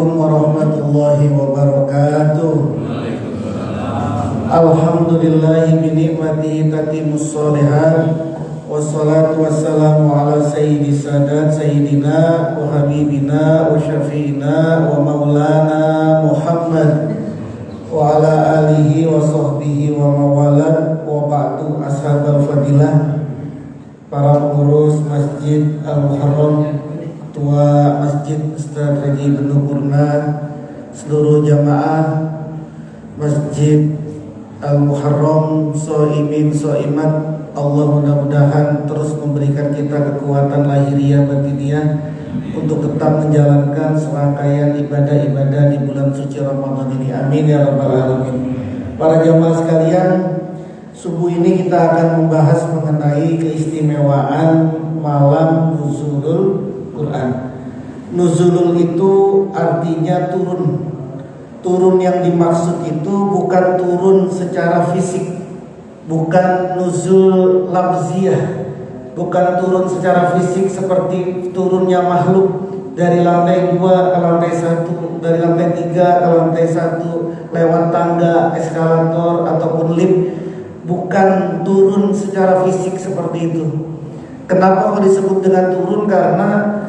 Warahmatullahi wabarakatuh. Alhamdulillahi binikmatihi tatimus sholihat. Wassalatu wassalamu ala sayyidi sadat sayyidina wa habibina wa syafi'ina wa maulana Muhammad wa ala alihi wa sahbihi wa mawalad wa ba'du. Ashabal fadilah, para pengurus Masjid Al-Muharram, Ketua Masjid Ustaz Haji Ibnu Purna, seluruh jamaah Masjid Al-Muharram, so'imin so'imat, Allah mudah-mudahan terus memberikan kita kekuatan lahiriah batiniah untuk tetap menjalankan serangkaian ibadah-ibadah di bulan suci Ramadan ini. Amin ya rabbal alamin. Para jamaah sekalian, subuh ini kita akan membahas mengenai keistimewaan malam nuzulul Quran. Nuzulul itu artinya turun. Turun yang dimaksud itu bukan turun secara fisik, bukan nuzul labziyah, bukan turun secara fisik seperti turunnya makhluk dari lantai 2 ke lantai 1, dari lantai 3 ke lantai 1 lewat tangga, eskalator ataupun lift. Bukan turun secara fisik seperti itu. Kenapa kok disebut dengan turun? Karena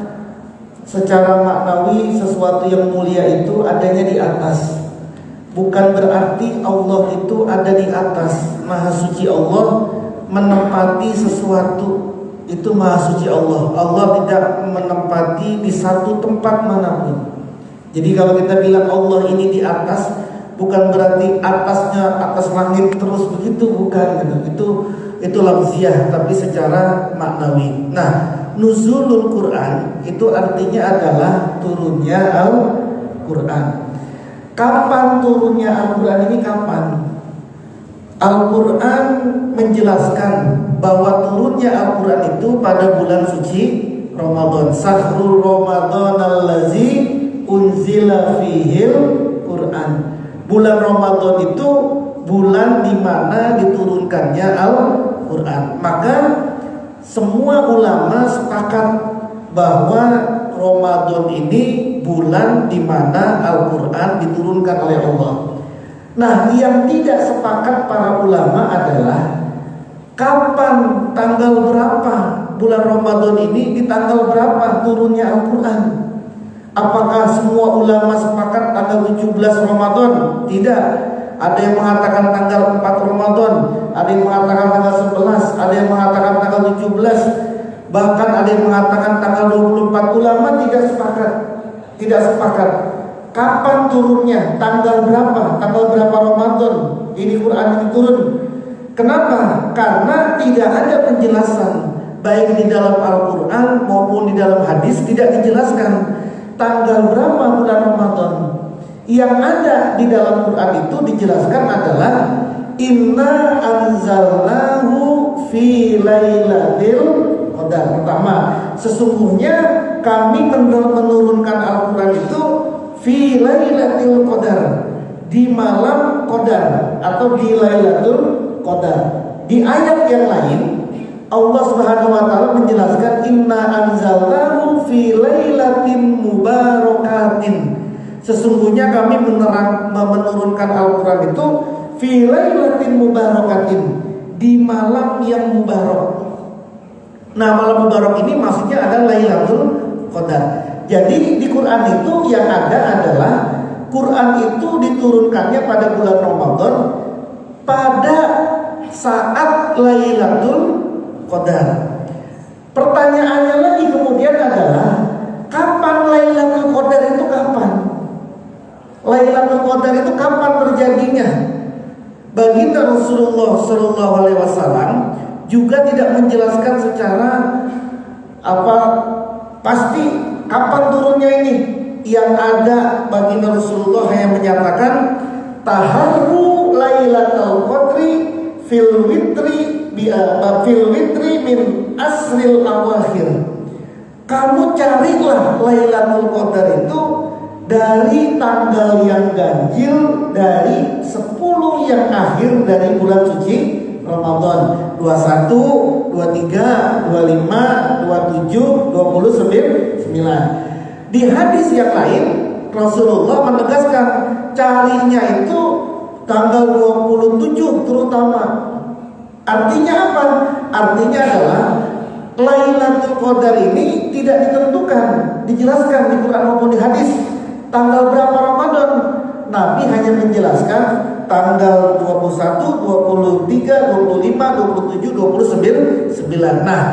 secara maknawi sesuatu yang mulia itu adanya di atas. Bukan berarti Allah itu ada di atas. Maha suci Allah menempati sesuatu, itu maha suci Allah. Allah tidak menempati di satu tempat manapun. Jadi kalau kita bilang Allah ini di atas, bukan berarti atasnya atas langit terus begitu, bukan gitu. Itu lafziah, tapi secara maknawi. Nah, nuzulul Quran itu artinya adalah turunnya Al-Quran. Kapan turunnya Al-Quran ini? Kapan? Al-Quran menjelaskan bahwa turunnya Al-Quran itu pada bulan suci Ramadan. Sahrul Ramadan allazi unzila fihil Quran. Bulan Ramadan itu bulan di mana diturunkannya Al-Quran. Maka semua ulama sepakat bahwa Ramadan ini bulan di mana Al-Quran diturunkan oleh Allah. Nah, yang tidak sepakat para ulama adalah kapan, tanggal berapa bulan Ramadan ini, di tanggal berapa turunnya Al-Quran. Apakah semua ulama sepakat tanggal 17 Ramadan? Tidak. Ada yang mengatakan tanggal 4 Ramadan, ada yang mengatakan tanggal 11, ada yang mengatakan tanggal 17, bahkan ada yang mengatakan tanggal 24. Ulama tidak sepakat. Tidak sepakat. Kapan turunnya? Tanggal berapa? Tanggal berapa Ramadan ini Quran ini turun? Kenapa? Karena tidak ada penjelasan, baik di dalam Al-Quran maupun di dalam hadis tidak dijelaskan tanggal berapa bulan Ramadan. Yang ada di dalam Quran itu dijelaskan adalah inna anzalnahu fi lailatul qadar. Pertama, sesungguhnya kami menurunkan Al-Quran itu fi lailatul qadar, di malam qadar atau di lailatul qadar. Di ayat yang lain Allah Subhanahu wa taala menjelaskan inna anzalnahu fi lailatin mubarakatin. Sesungguhnya kami menurunkan Al-Quran itu fi lailatin mubarakatin, di malam yang mubarak. Nah, malam mubarak ini maksudnya adalah Lailatul Qadar. Jadi di Quran itu yang ada adalah Quran itu diturunkannya pada bulan Ramadan pada saat Lailatul Qadar. Pertanyaannya lagi kemudian adalah kapan Lailatul Qadar itu kapan? Lailatul Qadar itu kapan terjadinya? Baginda Rasulullah Shallallahu Alaihi Wasallam juga tidak menjelaskan secara pasti kapan turunnya ini. Yang ada baginda Rasulullah hanya menyatakan taharru Lailatul Qadri fil witri min asril awakhir. Kamu carilah Lailatul Qadar itu dari tanggal yang ganjil, dari 10 yang akhir dari bulan suci Ramadan. 21, 23, 25, 27, 29. Di hadis yang lain Rasulullah menegaskan carinya itu tanggal 27 terutama. Artinya apa? Artinya adalah Lailatul Qadar ini tidak ditentukan, dijelaskan di Quran maupun di hadis tanggal berapa Ramadan. Nabi hanya menjelaskan tanggal 21, 23, 25, 27, 29. Nah,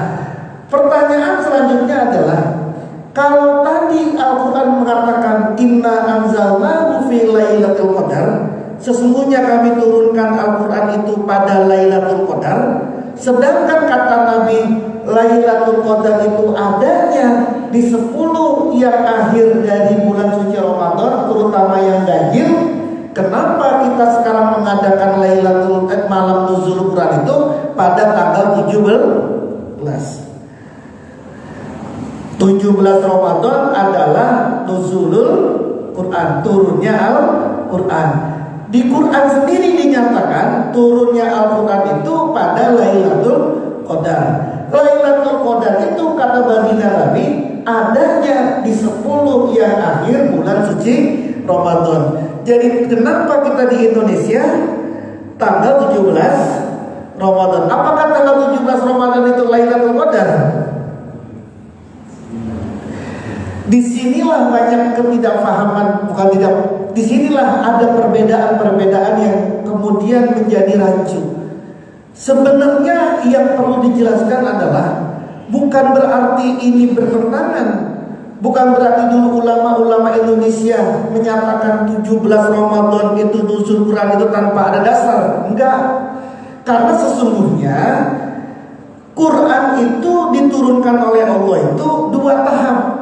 pertanyaan selanjutnya adalah kalau tadi Al-Quran mengatakan inna anzalnahu fi lailatul qadar, sesungguhnya kami turunkan Al-Quran itu pada Lailatul Qadar, sedangkan kata Nabi Lailatul Qadar itu adanya di 10 yang akhir dari bulan suci Ramadan, terutama yang ganjil. Kenapa kita sekarang mengadakan Lailatul malam nuzul Quran itu pada tanggal 17? 17 Ramadan adalah nuzulul Quran, turunnya Al-Quran. Di Quran sendiri dinyatakan turunnya Al-Quran itu pada Lailatul Qadar. Lailatul Qadar itu kata baginda Nabi adanya di 10 yang akhir bulan suci Ramadan. Jadi kenapa kita di Indonesia tanggal 17 Ramadan? Apakah tanggal 17 Ramadan itu Lailatul Qadar? Disinilah banyak ketidakfahaman, bukan tidak. Disinilah ada perbedaan-perbedaan yang kemudian menjadi rancu. Sebenarnya yang perlu dijelaskan adalah bukan berarti ini bertentangan. Bukan berarti dulu ulama-ulama Indonesia menyatakan 17 Ramadan itu nuzul Quran itu tanpa ada dasar. Enggak. Karena sesungguhnya Quran itu diturunkan oleh Allah itu 2 tahap.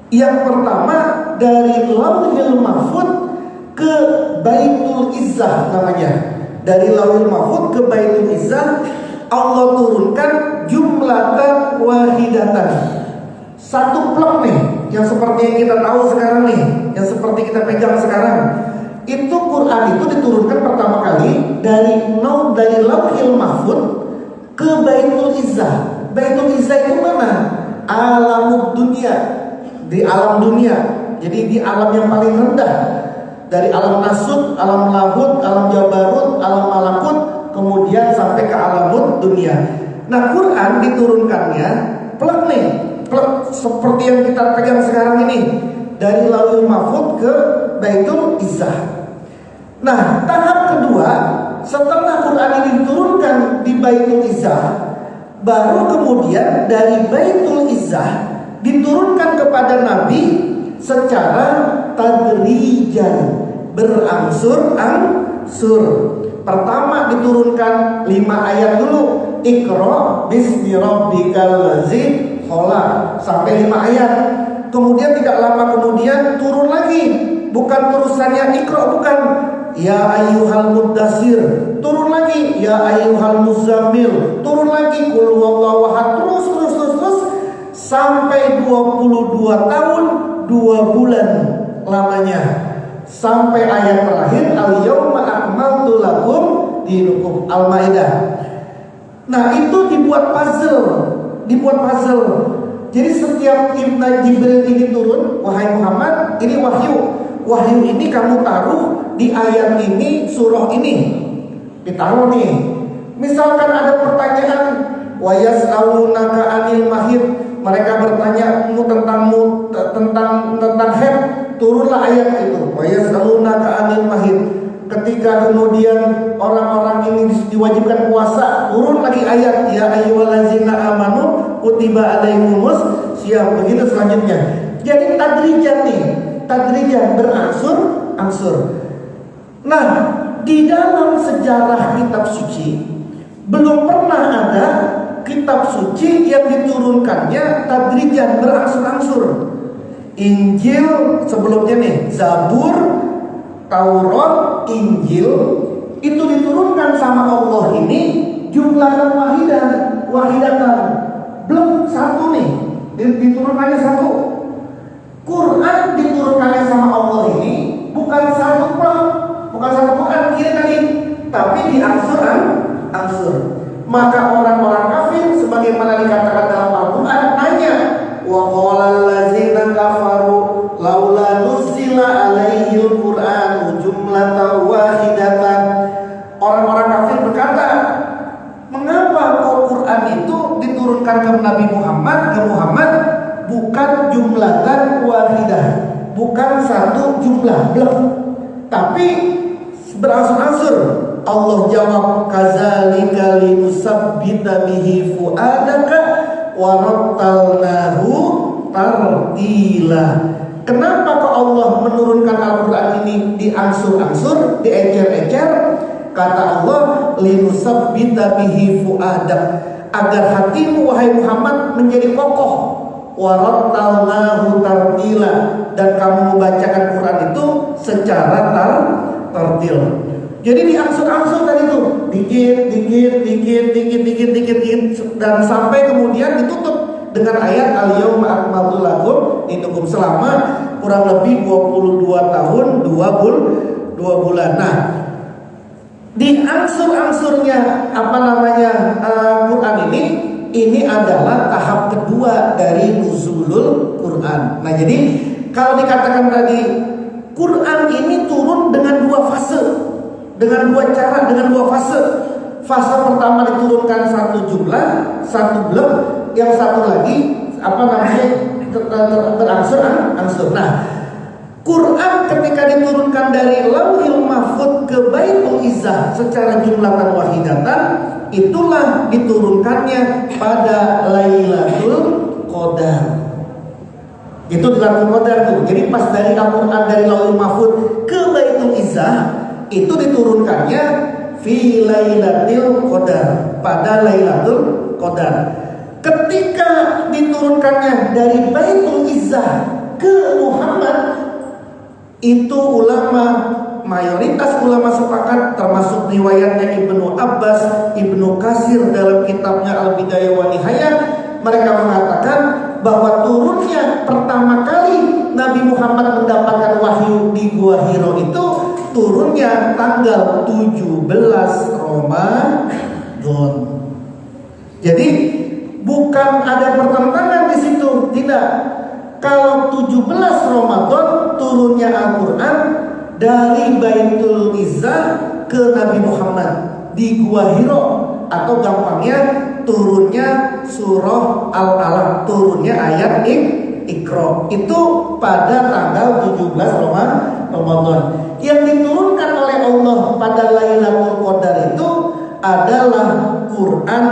Yang pertama dari Lauhil Mahfuz ke Baitul Izzah namanya. Dari Lauhil Mahfuz ke Baitul Izzah Allah turunkan jumlatan wahidatan. Satu plek nih, yang seperti yang kita tahu sekarang nih, yang seperti kita pegang sekarang. Itu Quran itu diturunkan pertama kali dari Lauhil Mahfuz ke Baitul Izzah. Baitul Izzah itu mana? Alamud dunia. Di alam dunia, jadi di alam yang paling rendah, dari alam nasut, alam lahut, alam jabarut, alam malakut, kemudian sampai ke alamut dunia. Nah, Quran diturunkannya plek nih, plek seperti yang kita pegang sekarang ini, dari Lauhul Mahfuz ke Baitul Izzah. Nah, tahap kedua, setelah Quran ini diturunkan di Baitul Izzah, baru kemudian dari Baitul Izzah diturunkan kepada Nabi secara tadrijan, berangsur-angsur. Pertama diturunkan 5 ayat dulu, Iqra bismi rabbikal ladzi khalaq, sampai 5 ayat. Kemudian tidak lama kemudian turun lagi, bukan terusannya Iqra, bukan, ya ayyuhal muddatsir, turun lagi, ya ayyuhal muzammil, turun lagi, qul huwallahu ahad, terus sampai 22 tahun 2 bulan lamanya, sampai ayat terakhir al-yauma akmaltu lakum dinukum, Al-Maidah. Nah, itu dibuat puzzle. Jadi setiap Ibnu Jibril ini turun, wahai Muhammad, ini wahyu ini kamu taruh di ayat ini, surah ini ditaruh nih. Misalkan ada pertanyaan, wa yas'alunaka 'anil mahid, mereka bertanya tentang haid, turunlah ayat itu, wa yas'alunaka 'anil mahid. Ketika kemudian orang-orang ini diwajibkan puasa, turun lagi ayat, ya ayyuhallazina amanu kutiba alaikumus syiyam, begitu selanjutnya. Jadi tadrijan berangsur-angsur. Nah, di dalam sejarah kitab suci belum pernah ada kitab suci yang diturunkannya tadrijan, berangsur-angsur. Injil sebelumnya nih, Zabur, Taurat, Injil itu diturunkan sama Allah ini jumlahnya wahidatan. Belum satu nih, diturunkannya satu. Quran diturunkannya sama Allah ini bukan satu Quran tadi, tapi diangsur-angsur. Maka orang-orang kafir sebagaimana dikatakan dalam Al-Quran nanya, wa qala allazina kafaru laula bukan satu jumlah blok, tapi berangsur-angsur. Allah jawab, kadzalika linusabbita bihi fuadaka wa rattalnahu tartila. Kenapa kok Allah menurunkan Al-Quran ini diangsur-angsur, diecer-ecer? Kata Allah, linusabbita bihi fuadak, agar hatimu wahai Muhammad menjadi kokoh. Wa rattalnahu tartila, dan kamu membacakan Quran itu secara tartil. Jadi diangsur-angsur tadi itu, dikit, dan sampai kemudian ditutup dengan ayat al-yauma akmaltu lakum dinukum, selama kurang lebih 22 tahun 2 bulan. Nah, diangsur-angsurnya Quran ini adalah tahap kedua dari nuzulul Quran. Nah, jadi kalau dikatakan tadi Quran ini turun dengan dua fase, dengan dua cara, dengan dua fase. Fase pertama diturunkan satu jumlah, satu blok, yang satu lagi berangsur-angsur. Nah, Quran ketika diturunkan dari Lauhil Mahfuz ke Baitul Izzah secara jumlatan wahidatan, itulah diturunkannya pada Lailatul Qadar. Itu di Lailatul Qadar tuh. Jadi pas dari Al-Quran dari Lauhil Mahfuz ke Baitul Izzah, itu diturunkannya fi Lailatul Qadar, pada Lailatul Qadar. Ketika diturunkannya dari Baitul Izzah ke Muhammad, itu mayoritas ulama sepakat, termasuk riwayatnya Ibnu Abbas, Ibnu Katsir dalam kitabnya Al-Bidayah wa Nihayah, mereka mengatakan bahwa turunnya pertama kali Nabi Muhammad mendapatkan wahyu di Gua Hiro itu turunnya tanggal 17 Ramadan. Jadi bukan ada pertentangan di situ, tidak. Kalau 17 Ramadan turunnya Al-Quran dari Baitul Izzah ke Nabi Muhammad di Gua Hiro, atau gampangnya turunnya surah Al-Alaq, turunnya ayat Iqra, itu pada tanggal 17 Ramadan. Yang diturunkan oleh Allah pada Lailatul Qadar itu adalah Quran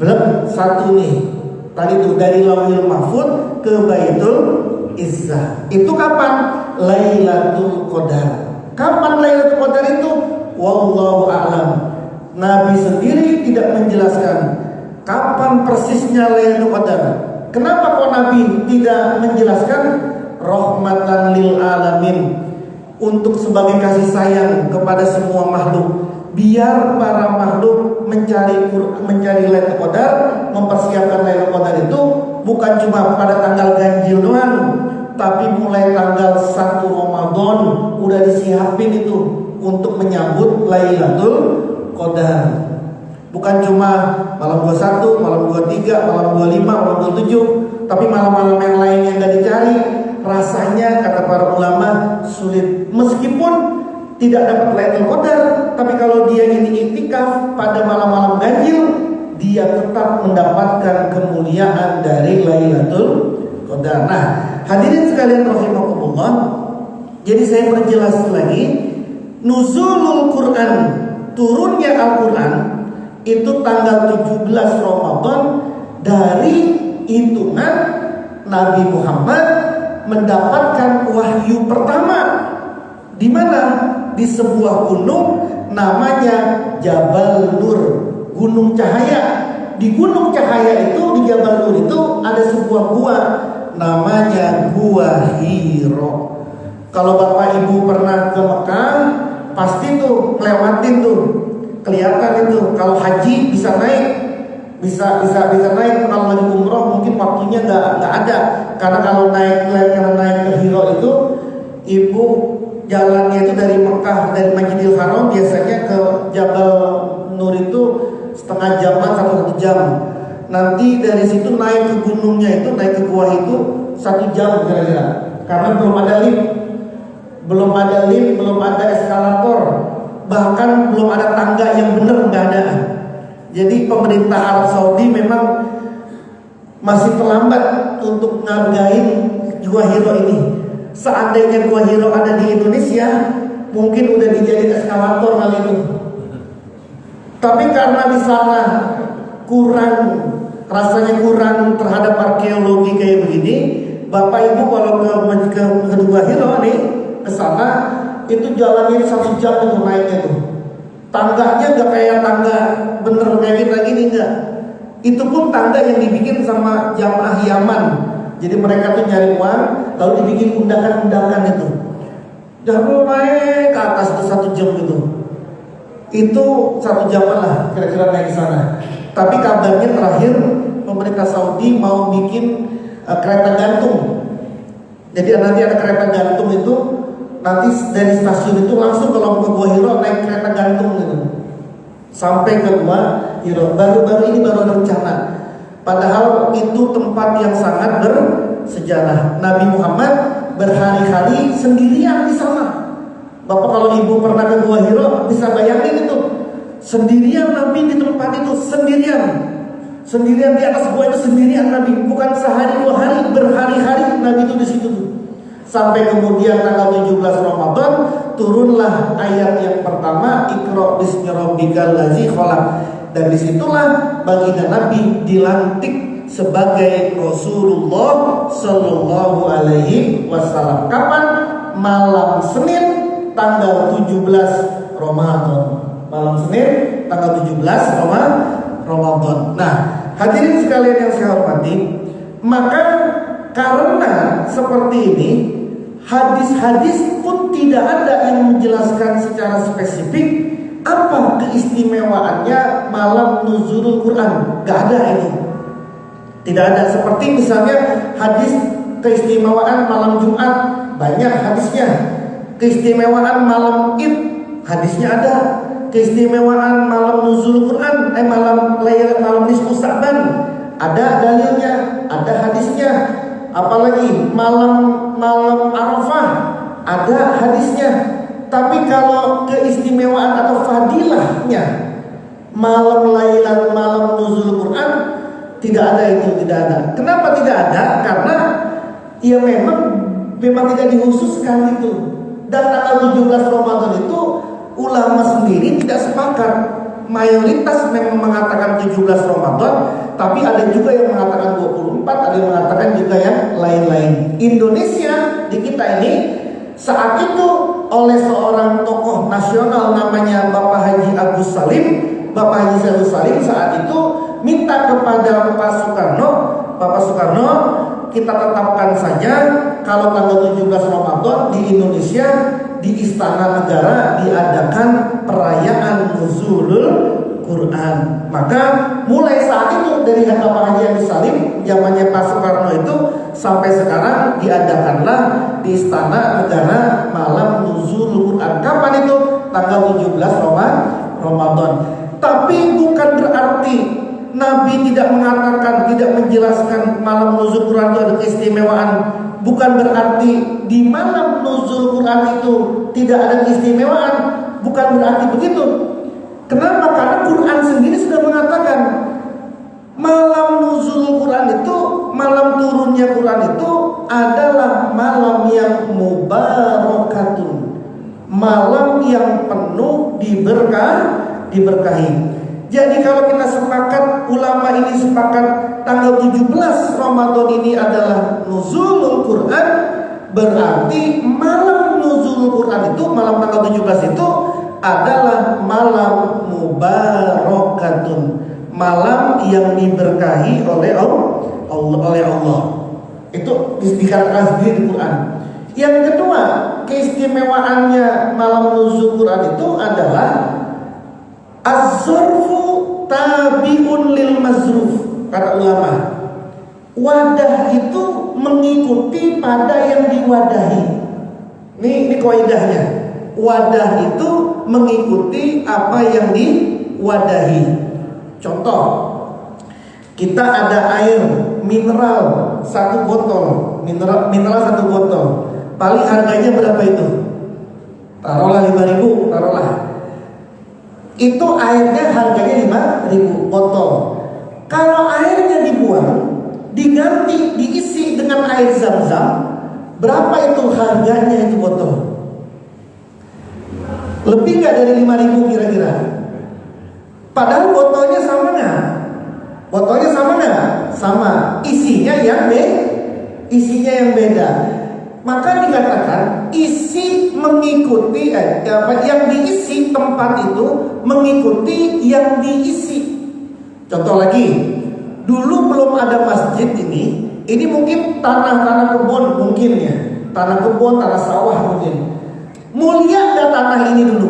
blok satu nih. Tadi itu dari Lauhil Mahfuz ke Baitul Izzah. Itu kapan? Lailatul Qadar. Kapan Lailatul Qadar itu? Wallahu a'lam. Nabi sendiri tidak menjelaskan kapan persisnya Lailatul Qadar. Kenapa kok Nabi tidak menjelaskan? Rahmatan lil alamin, untuk sebagai kasih sayang kepada semua makhluk, biar para makhluk mencari Lailatul Qadar, mempersiapkan Lailatul Qadar itu bukan cuma pada tanggal ganjil doang, tapi mulai tanggal 1 Ramadan udah disiapin itu untuk menyambut Lailatul Qadar. Bukan cuma malam 21, malam 23, malam 25, malam 27, tapi malam-malam yang lain yang gak dicari. Rasanya kata para ulama sulit. Meskipun tidak dapat Lailatul Qadar, tapi kalau dia ini iktikaf pada malam-malam ganjil, dia tetap mendapatkan kemuliaan dari Lailatul Qadar. Nah, hadirin sekalian rahimakumullah, jadi saya perjelas lagi, nuzulul Quran, turunnya Al-Quran itu tanggal 17 Ramadan dari hitungan Nabi Muhammad mendapatkan wahyu pertama. Di mana? Di sebuah gunung namanya Jabal Nur, gunung cahaya. Di gunung cahaya itu, di Jabal Nur itu ada sebuah gua namanya Gua Hiro. Kalau Bapak Ibu pernah ke Mekah, pasti tuh ngelewatin tuh, kelihatan itu. Kalau haji bisa naik, bisa naik. Kalau lagi umroh mungkin waktunya nggak ada, karena kalau naik ke Hiro itu, ibu jalannya itu dari Mekah, dari Masjidil Haram biasanya ke Jabal Nur itu setengah jaman atau 1 jam. Nanti dari situ naik ke gunungnya itu, naik ke gua itu 1 jam kira-kira, karena belum ada lift, belum ada eskalator, bahkan belum ada tangga yang benar, nggak ada. Jadi pemerintah Arab Saudi memang masih terlambat untuk ngargain Gua Hiro ini. Seandainya Gua Hiro ada di Indonesia, mungkin udah dijadiin eskalator kali itu. Tapi karena di sana rasanya kurang terhadap arkeologi kayak begini, Bapak Ibu kalau ke Gua Hiro nih ke sana, itu jalannya 1 jam itu naiknya tuh. Tangganya nggak kayak tangga bener kayak kita gini, enggak. Itu pun tangga yang dibikin sama jamaah Yaman. Jadi mereka tuh nyari uang, lalu dibikin undakan-undakan itu. Dan naik ke atas itu 1 jam gitu. Itu 1 jam lah kira-kira naik ke sana. Tapi kabarnya terakhir pemerintah Saudi mau bikin kereta gantung. Jadi nanti ada kereta gantung itu, nanti dari stasiun itu langsung kalau mau ke Gua Hiro naik kereta gantung gitu. Sampai ke Gua Hiro. Baru-baru ini baru ada rencana. Padahal itu tempat yang sangat bersejarah. Nabi Muhammad berhari-hari sendirian di sana. Bapak kalau ibu pernah ke Gua Hiro bisa bayangin itu. Sendirian Nabi di tempat itu, sendirian di atas gua itu sendirian Nabi. Bukan sehari 2 hari, berhari-hari Nabi itu di situ. Sampai kemudian tanggal 17 Ramadan turunlah ayat yang pertama, Iqra bismi rabbikal ladzi khalaq. Dan disitulah baginda Nabi dilantik sebagai Rasulullah Sallallahu Alaihi Wasallam. Kapan? Malam Senin tanggal 17 Ramadan. Malam Senin tanggal 17 Ramadan. Nah, hadirin sekalian yang saya hormati, maka karena seperti ini, hadis-hadis pun tidak ada yang menjelaskan secara spesifik apa keistimewaannya malam nuzulul Quran. Gak ada itu. Tidak ada. Seperti misalnya hadis keistimewaan malam Jumat, banyak hadisnya. Keistimewaan malam Id, hadisnya ada. Keistimewaan malam nuzul Quran, malam nisfu Sa'ban, ada dalilnya, ada hadisnya. Apalagi malam Arafah, ada hadisnya. Tapi kalau keistimewaan atau fadilahnya malam nuzul Quran, tidak ada itu, tidak ada. Kenapa tidak ada? Karena ya memang tidak dihususkan itu. Dan tanggal 17 Ramadan itu ulama sendiri tidak sepakat. Mayoritas memang mengatakan 17 Ramadan, tapi ada juga yang mengatakan 24, ada yang mengatakan juga yang lain-lain. Indonesia di kita ini saat itu oleh seorang tokoh nasional namanya Bapak Haji Agus Salim. Bapak Haji Agus Salim saat itu minta kepada Bapak Soekarno, kita tetapkan saja kalau tanggal 17 Ramadan di Indonesia di Istana Negara diadakan perayaan nuzulul Quran. Maka mulai saat itu dari Bapak Haji Agus Salim zamannya Pak Soekarno itu sampai sekarang diadakanlah di Istana Negara malam nuzulul Quran. Kapan itu? Tanggal 17 Ramadan. Tapi bukan berarti Nabi tidak mengatakan, tidak menjelaskan malam nuzul Quran itu ada keistimewaan. Bukan berarti di malam nuzul Quran itu tidak ada keistimewaan. Bukan berarti begitu. Kenapa? Karena Quran sendiri sudah mengatakan malam nuzul Quran itu, malam turunnya Quran itu adalah malam yang mubarakatun, malam yang penuh diberkahi. Jadi kalau kita sepakat, ulama ini sepakat tanggal 17 Ramadan ini adalah nuzulul Quran, berarti malam nuzulul Quran itu, malam tanggal 17 itu adalah malam mubarakatun, malam yang diberkahi oleh Allah. Itu dikatakan sendiri di Quran. Yang kedua, keistimewaannya malam nuzul Quran itu adalah az-zarfu tabi'un lil mazruf, kata ulama. Wadah itu mengikuti pada yang diwadahi. Ini kaidahnya. Wadah itu mengikuti apa yang diwadahi. Contoh, kita ada air mineral 1 botol, mineral 1 botol. Paling harganya berapa itu? Taruhlah 5.000, taruhlah. Itu airnya harganya 5.000 botol. Kalau airnya dibuang, diganti, diisi dengan air Zam-Zam, Berapa itu harganya itu botol? Lebih nggak dari 5.000 kira-kira? Padahal botolnya sama nggak? Botolnya sama nggak? Sama. Isinya yang beda. Maka dikatakan isi mengikuti yang diisi tempat itu mengikuti yang diisi. Contoh lagi, dulu belum ada masjid ini mungkin tanah kebun mungkin ya, tanah kebun, tanah sawah mungkin. Mulia gak tanah ini dulu?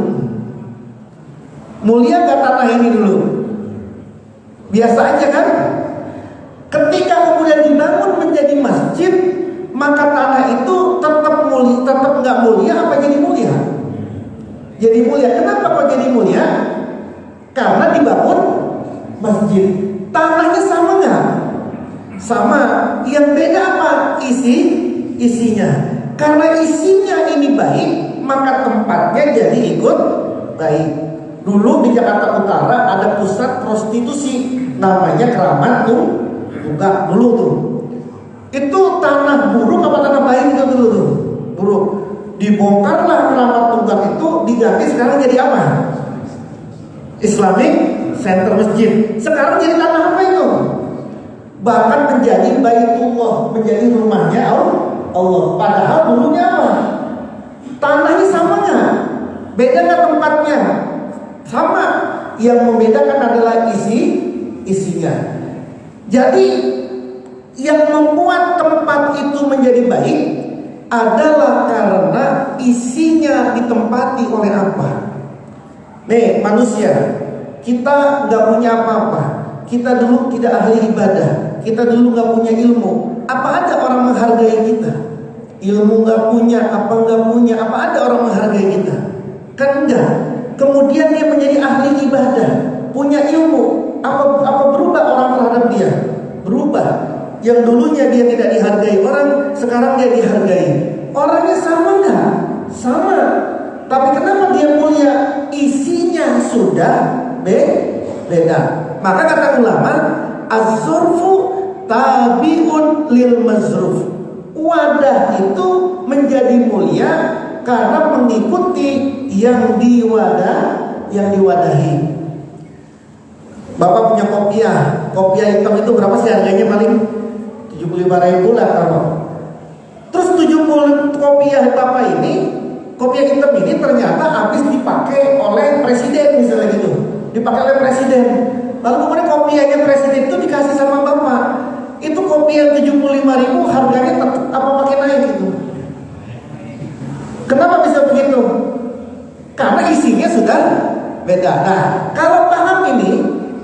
Mulia gak tanah ini dulu? Biasa aja kan? Ketika kemudian dibangun menjadi masjid, maka tanah itu tetap nggak mulia apa jadi mulia? Jadi mulia. Kenapa kok jadi mulia? Karena dibangun masjid. Tanahnya sama nggak? Sama. Yang beda apa? Isinya. Karena isinya ini baik, maka tempatnya jadi ikut baik. Dulu di Jakarta Utara ada pusat prostitusi, namanya Keramat Tunggak dulu tuh. Itu tanah buruk apa tanah baik itu dulu tuh? Buruk. Dibongkarlah Keramat Tunggak itu, diganti sekarang jadi apa? Islamic Center Masjid. Sekarang jadi tanah apa itu? Bahkan menjadi Baitullah, menjadi rumahnya Allah. Padahal dulunya apa? Tanahnya sama nggak? Beda nggak tempatnya? Sama. Yang membedakan adalah isinya. Jadi yang membuat tempat itu menjadi baik adalah karena isinya ditempati oleh apa? Nih manusia, kita nggak punya apa-apa. Kita dulu tidak ahli ibadah. Kita dulu nggak punya ilmu. Apa ada orang menghargai kita? Ilmu nggak punya, apa nggak punya? Apa ada orang menghargai kita? Kan enggak. Kemudian dia menjadi ahli ibadah, punya ilmu. Apa berubah orang terhadap dia? Berubah. Yang dulunya dia tidak dihargai orang, sekarang dia dihargai. Orangnya sama nggak? Sama. Tapi kenapa dia mulia? Isinya sudah beda. Maka kata ulama, az-zurfu tabi'un lil mazruf. Wadah itu menjadi mulia karena mengikuti yang diwadahi. Bapak punya kopiah hitam itu berapa sih harganya paling? 75.000 lah kalau. Terus 70 kopiah hitam ini ternyata habis dipakai oleh presiden misalnya gitu. Dipakai oleh presiden. Lalu kemudian kopiahnya presiden itu dikasih sama bapak. Itu kopiah 75.000 harganya apa makin naik gitu. Kenapa bisa begitu? Karena isinya sudah beda. Nah, kalau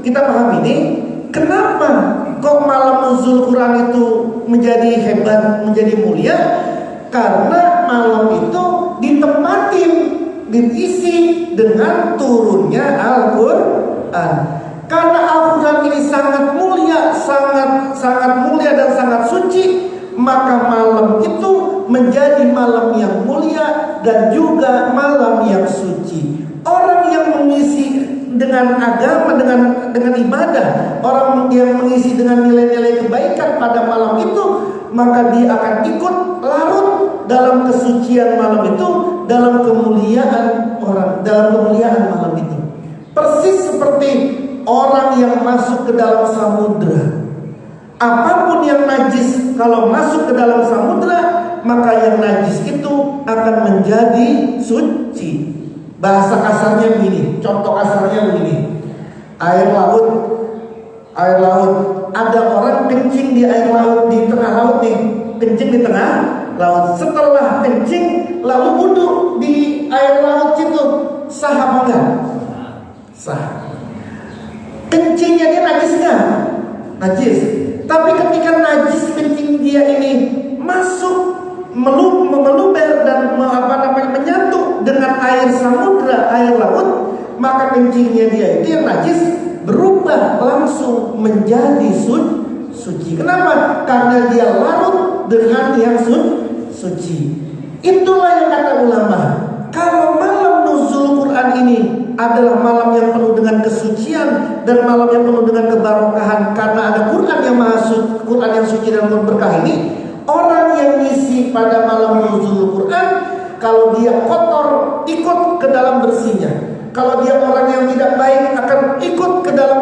kita paham ini, kenapa kok malam nuzul Quran itu menjadi hebat, menjadi mulia? Karena malam itu ditempatin, diisi dengan turunnya Al-Quran. Karena Al-Quran ini sangat mulia, sangat mulia dan sangat suci, maka malam itu menjadi malam yang mulia dan juga malam yang suci. Orang yang mengisi dengan agama, dengan ibadah, orang yang mengisi dengan nilai-nilai kebaikan pada malam itu, maka dia akan ikut larut dalam kesucian malam itu, dalam kemuliaan malam itu. Persis seperti orang yang masuk ke dalam samudra. Apapun yang najis, kalau masuk ke dalam samudra, maka yang najis itu akan menjadi suci. Bahasa kasarnya begini, contoh kasarnya begini. Air laut. Ada orang kencing di air laut, di tengah laut nih, kencing di tengah laut. Setelah kencing, lalu wudhu di air laut situ, sah apa enggak? Sah. Kencingnya dia najis nggak? Najis. Tapi ketika najis kencing dia ini masuk meluber dan menyatu dengan air samudra, air laut, maka kencingnya dia itu yang najis berubah langsung menjadi suci. Kenapa? Karena dia larut dengan yang suci. Itulah yang kata ulama. Kalau malam nuzul Quran ini adalah malam yang penuh dengan kesucian dan malam yang penuh dengan kebarokahan karena ada Quran yang Quran yang suci dan berkah ini, orang yang ngisi pada malam nuzul Quran, kalau dia kotor ikut ke dalam bersihnya. Kalau dia orang yang tidak baik akan ikut ke dalam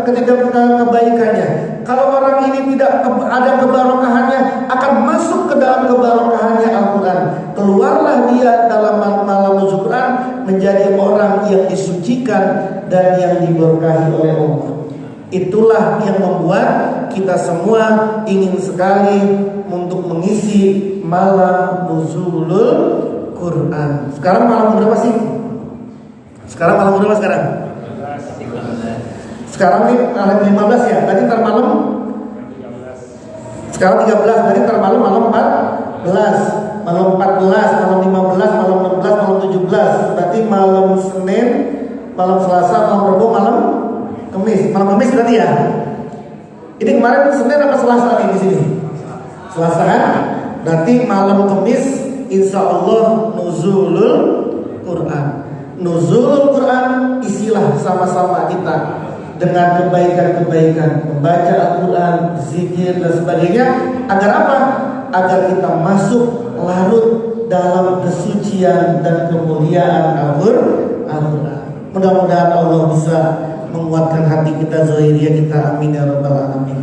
kebaikannya. Kalau orang ini tidak ada kebarokahannya, akan masuk ke dalam kebarokahannya Al-Quran. Keluarlah dia dalam malam nuzul Quran menjadi orang yang disucikan dan yang diberkahi oleh Allah. Itulah yang membuat kita semua ingin sekali untuk mengisi malam nuzulul Quran. Sekarang malam berapa sih? Sekarang malam berapa sekarang? Sekarang ini 15 ya. Tadi ntar malam. Sekarang 13. Tadi ntar malam 14. Malam 14, malam 15, malam 16, malam 17. Berarti malam Senin, malam Selasa, malam Rabu, malam Kamis. Malam Kamis berarti ya. Ini kemarin Senin apa Selasa nih di sini? Selasa kan? Berarti malam Kamis insya Allah nuzulul Quran. Nuzulul Quran isilah sama-sama kita dengan kebaikan-kebaikan, membaca Al-Quran, zikir dan sebagainya. Agar apa? Agar kita masuk larut dalam kesucian dan kemuliaan Al-Quran. Mudah-mudahan Allah bisa menguatkan hati kita, zahiriyah kita. Amin ya rabbal alamin.